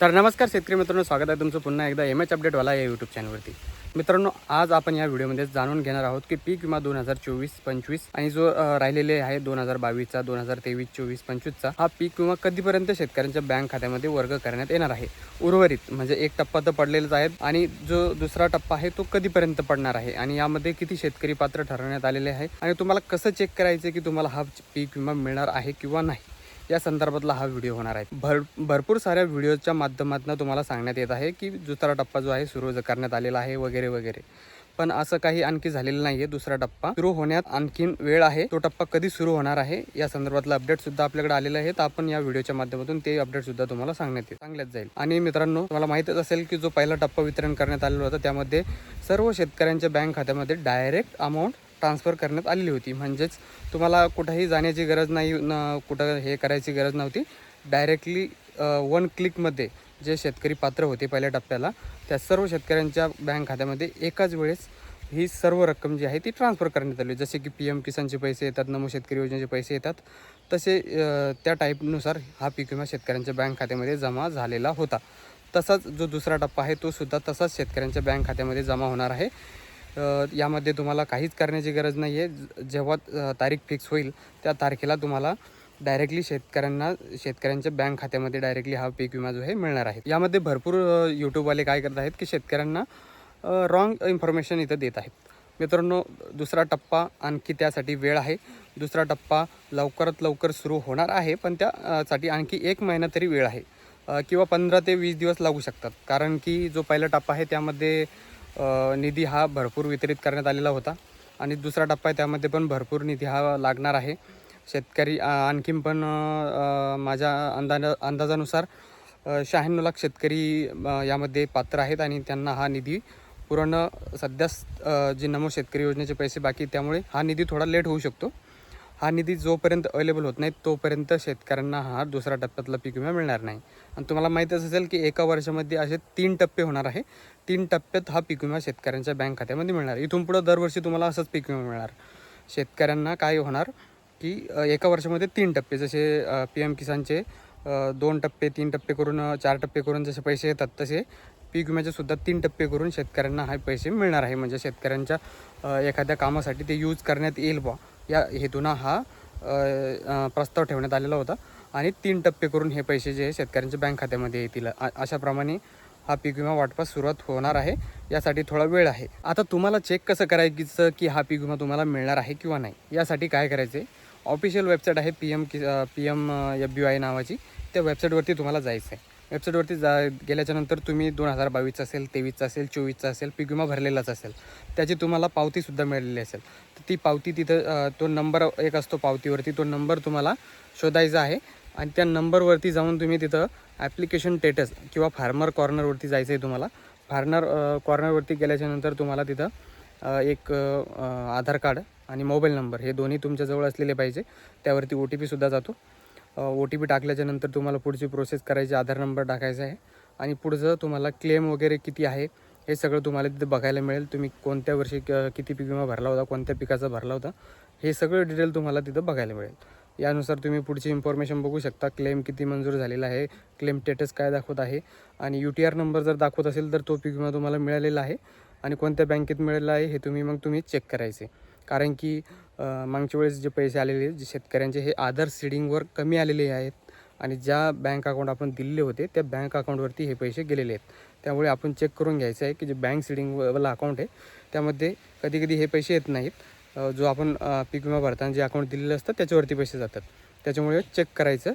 तर नमस्कार शेतकरी मित्रांनो, स्वागत आहे तुमचं पुन्हा एकदा एमएच अपडेटवाला या यूट्यूब चॅनलवरती. मित्रांनो, आज आपण या व्हिडिओमध्ये जाणून घेणार आहोत की पीक विमा 2024-25 आणि जो राहिलेले आहे 2022चा, 2023, 24, 25चा हा पीक विमा कधीपर्यंत शेतकऱ्यांच्या बँक खात्यामध्ये वर्ग करण्यात येणार आहे. उर्वरित म्हणजे एक टप्पा तर पडलेलाच आहे आणि जो दुसरा टप्पा आहे तो कधीपर्यंत पडणार आहे आणि यामध्ये किती शेतकरी पात्र ठरवण्यात आलेले आहे आणि तुम्हाला कसं चेक करायचं की तुम्हाला हा पीक विमा मिळणार आहे किंवा नाही, या संदर्भातला हा व्हिडिओ होणार आहे. भरपूर साऱ्या व्हिडिओच्या माध्यमातून तुम्हाला सांगण्यात येत आहे की दुसरा टप्पा जो आहे सुरू करण्यात आलेला आहे वगैरे वगैरे, पण असं काही आणखी झालेलं नाही आहे. दुसरा टप्पा सुरू होण्यात आणखीन वेळ आहे. तो टप्पा कधी सुरू होणार आहे या संदर्भातलं अपडेट सुद्धा आपल्याकडे आलेलं आहे. तर आपण या व्हिडिओच्या माध्यमातून ते अपडेट सुद्धा तुम्हाला सांगण्यात जाईल. आणि मित्रांनो, तुम्हाला माहितच असेल की जो पहिला टप्पा वितरण करण्यात आलेला होता त्यामध्ये सर्व शेतकऱ्यांच्या बँक खात्यामध्ये डायरेक्ट अमाऊंट ट्रान्सफर करण्यात आलेली होती. म्हणजेच तुम्हाला कुठेही जाण्याची गरज नाही, कुठं हे करायची गरज नव्हती. डायरेक्टली 1 क्लिकमध्ये जे शेतकरी पात्र होते पहिल्या टप्प्याला त्या सर्व शेतकऱ्यांच्या बँक खात्यामध्ये एकाच वेळेस ही सर्व रक्कम जी आहे ती ट्रान्सफर करण्यात आली. जसे की PM किसानचे पैसे येतात, नमो शेतकरी योजनेचे पैसे येतात, तसे त्या टाईपनुसार हा पीक विमा शेतकऱ्यांच्या बँक खात्यामध्ये जमा झालेला होता. तसाच जो दुसरा टप्पा आहे तो सुद्धा तसाच शेतकऱ्यांच्या बँक खात्यामध्ये जमा होणार आहे. यामध्ये तुम्हाला काहीच करण्याची गरज नाही आहे. जेव्हा तारीख फिक्स होईल त्या तारखेला तुम्हाला डायरेक्टली शेतकऱ्यांच्या बँक खात्यामध्ये डायरेक्टली हा पीक विमा जो आहे मिळणार आहे. यामध्ये भरपूर यूट्यूबवाले काय करत आहेत की शेतकऱ्यांना रॉंग इन्फॉर्मेशन इथं देत आहेत. मित्रांनो, दुसरा टप्पा आणखी त्यासाठी वेळ आहे. दुसरा टप्पा लवकरात लवकर सुरू होणार आहे, पण त्यासाठी आणखी 1 महिना तरी वेळ आहे किंवा 15 ते 20 दिवस लागू शकतात. कारण की जो पहिला टप्पा आहे त्यामध्ये निधी हा भरपूर वितरित करण्यात आलेला होता आणि दुसरा टप्पा आहे त्यामध्ये पण भरपूर निधी हा लागणार आहे. शेतकरी आणखीन पण माझ्या अंदाजानुसार 96 लाख शेतकरी यामध्ये पात्र आहेत आणि त्यांना हा निधी पूर्ण सध्या जे नमो शेतकरी योजनेचे पैसे बाकी, त्यामुळे हा निधी थोडा लेट होऊ शकतो. हा निधी जोपर्यंत अवेलेबल होत नाही तोपर्यंत शेतकऱ्यांना हा दुसरा टप्प्यातला पीक विमा मिळणार नाही. आणि तुम्हाला माहीतच असेल की एका वर्षामध्ये असे 3 टप्पे होणार आहे. 3 टप्प्यात हा पीक विमा शेतकऱ्यांच्या बँक खात्यामध्ये मिळणार. इथून पुढं दरवर्षी तुम्हाला असंच पीक विमा मिळणार. शेतकऱ्यांना काय होणार की एका वर्षामध्ये 3 टप्पे, जसे PM किसानचे 2 टप्पे 3 टप्पे करून 4 टप्पे करून जसे पैसे येतात, तसे पीक विम्याचे सुद्धा 3 टप्पे करून शेतकऱ्यांना हा पैसे मिळणार आहे. म्हणजे शेतकऱ्यांच्या एखाद्या कामासाठी ते यूज करण्यात येईल बा, या हेतूनं हा प्रस्ताव ठेवण्यात आलेला होता आणि 3 टप्पे करून हे पैसे जे शेतकऱ्यांच्या बँक खात्यामध्ये येतील. अशाप्रमाणे हा पीक विमा वाटपास सुरुवात होणार आहे. यासाठी थोडा वेळ आहे. आता तुम्हाला चेक कसं करायचं की हा पीक विमा तुम्हाला मिळणार आहे किंवा नाही, यासाठी काय करायचं आहे, ऑफिशियल वेबसाईट आहे PM FBY नावाची. त्या वेबसाईटवरती तुम्हाला जायचं आहे. वेबसाईटवरती गेल्याच्यानंतर तुम्ही 2022 असेल, 23 असेल, 24 असेल पीक विमा भरलेलाच असेल, त्याची तुम्हाला पावतीसुद्धा मिळालेली असेल. तर ती पावती तिथं तो नंबर एक असतो पावतीवरती, तो नंबर तुम्हाला शोधायचा आहे आणि त्या नंबरवरती जाऊन तुम्ही तिथं ॲप्लिकेशन स्टेटस किंवा फार्मर कॉर्नरवरती जायचं आहे तुम्हाला. फार्मर कॉर्नरवरती गेल्याच्यानंतर तुम्हाला तिथं एक आधार कार्ड आणि मोबाईल नंबर हे दोन्ही तुमच्याजवळ असलेले पाहिजे. त्यावरती OTP सुद्धा जातो. OTP टाकल्याच्यानंतर तुम्हाला पुढची प्रोसेस करायची, आधार नंबर टाकायचा आहे आणि पुढचं तुम्हाला क्लेम वगैरे किती आहे हे सगळं तुम्हाला तिथं बघायला मिळेल. तुम्ही कोणत्या वर्षी किती पीक विमा भरला होता, कोणत्या पिकाचा भरला होता, हे सगळं डिटेल तुम्हाला तिथं बघायला मिळेल. यानुसार तुम्ही पुढची इन्फॉर्मेशन बघू शकता. क्लेम किती मंजूर झालेला आहे, क्लेम स्टेटस काय दाखवत आहे आणि UTR नंबर जर दाखवत असेल तर तो पीक विमा तुम्हाला मिळालेला आहे आणि कोणत्या बँकेत मिळालेला आहे हे तुम्ही चेक करायचे. कारण की मागच्या वेळेस जे पैसे आलेले जे शेतकऱ्यांचे हे आधार सीडिंगवर कमी आलेले आहेत आणि ज्या बँक अकाउंट आपण दिलेले होते त्या बँक अकाउंटवरती हे पैसे गेलेले आहेत. त्यामुळे आपण चेक करून घ्यायचं आहे की जे बँक सीडिंगवाला अकाउंट आहे त्यामध्ये कधी हे पैसे येत नाहीत. जो आपण पीक विमा भरताना जे अकाउंट दिलेलं असतं त्याच्यावरती पैसे जातात. त्याच्यामुळे चेक करायचं.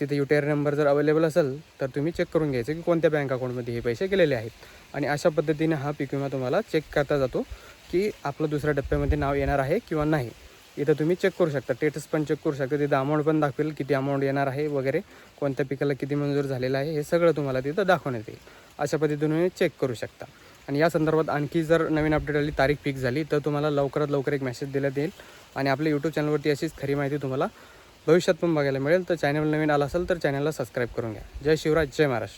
तिथे UTR नंबर जर अवेलेबल असेल तर तुम्ही चेक करून घ्यायचं की कोणत्या बँक अकाउंटमध्ये हे पैसे गेलेले आहेत. आणि अशा पद्धतीने हा पीक विमा तुम्हाला चेक करता जातो की आपलं दुसऱ्या टप्प्यामध्ये नाव येणार आहे किंवा नाही. इथं तुम्ही चेक करू शकता, स्टेटस पण चेक करू शकता. तिथं अमाऊंट पण दाखवेल, किती अमाऊंट येणार आहे वगैरे, कोणत्या पिकाला किती मंजूर झालेलं आहे हे सगळं तुम्हाला तिथं दाखवण्यात येईल. अशा पद्धतीने चेक करू शकता. आणि या संदर्भात आणखी जर नवीन अपडेट आली, तारीख फिक्स झाली, तर तुम्हाला लवकरात लवकर एक मेसेज देण्यात येईल आणि आपल्या यूट्यूब चॅनलवरती अशीच खरी माहिती तुम्हाला भविष्यात पण बघायला मिळेल. तर चॅनल नवीन आला असेल तर चॅनलला सबस्क्राईब करून घ्या. जय शिवराज, जय महाराष्ट्र.